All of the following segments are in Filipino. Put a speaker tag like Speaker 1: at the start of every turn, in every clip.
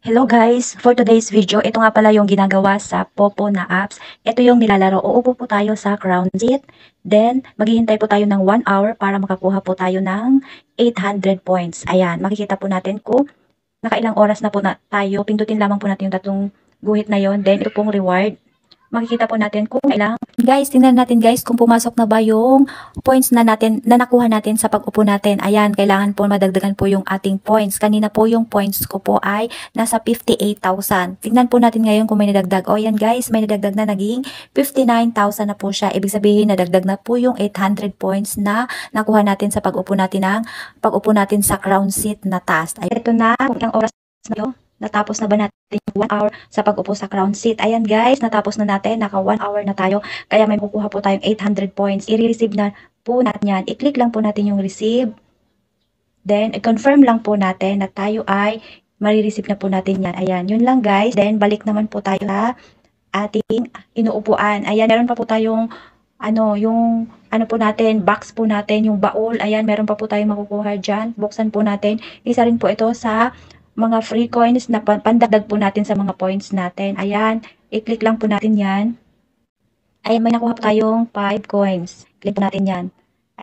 Speaker 1: Hello guys! For today's video, ito nga pala yung ginagawa sa Popo na apps. Ito yung nilalaro. Uupo po tayo sa crown seat. Then, maghihintay po tayo ng 1 hour para makakuha po tayo ng 800 points. Ayan, makikita po natin kung nakailang oras na po na tayo. Pindutin lamang po natin yung tatlong guhit na yon. Then, ito pong reward. Makikita po natin kung ilang. Guys, tingnan natin guys kung pumasok na ba yung points na nakuha natin sa pag-upo natin. Ayan, kailangan po madagdagan po yung ating points. Kanina po yung points ko po ay nasa 58,000. Tingnan po natin ngayon kung may nadagdag. O yan guys, may nadagdag na, naging 59,000 na po siya. Ibig sabihin nadagdag na po yung 800 points na nakuha natin sa pag-upo natin sa crown seat na task. Ay, ito na kung ilang oras na natapos na ba natin yung 1 hour sa pag-upo sa crown seat? Ayan guys, natapos na natin. Naka 1 hour na tayo. Kaya may makukuha po tayong 800 points. I-receive na po natin yan. I-click lang po natin yung receive. Then, i-confirm lang po natin na tayo ay marireceive na po natin yan. Ayan, yun lang guys. Then, balik naman po tayo sa ating inuupuan. Ayan, meron pa po tayong po natin, box po natin, yung baul. Ayan, meron pa po tayong makukuha dyan. Buksan po natin. Isa rin po ito sa mga free coins na pandagdag po natin sa mga points natin. Ayan, i-click lang po natin yan. Ayan, may nakuha po tayong 5 coins. Click po natin yan.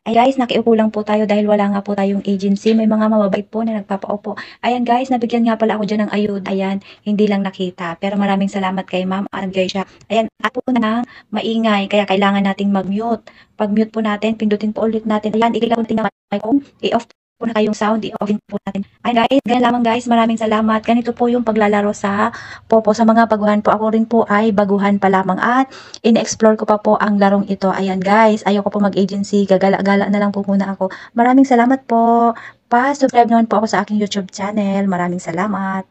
Speaker 1: Ay guys, nakiupo lang po tayo dahil wala nga po tayong agency. May mga mababait po na nagpapaupo. Ayan guys, nabigyan nga pala ako dyan ng ayuda. Ayan, hindi lang nakita. Pero maraming salamat kay ma'am at guys siya. Ayan, at po na maingay. Kaya kailangan nating mag-mute. Pag-mute po natin, pindutin po ulit natin. Ayan, i-click lang po natin na i-off po na kayong sound, i-off po natin. Ay guys, ganyan lamang guys, maraming salamat. Ganito po yung paglalaro sa Popo. Sa mga baguhan po, ako rin po ay baguhan pa lamang at in-explore ko pa po ang larong ito. Ayan guys, ayoko po mag-agency, gagala-gala na lang po muna ako. Maraming salamat po. Pa-subscribe naman po ako sa aking YouTube channel. Maraming salamat.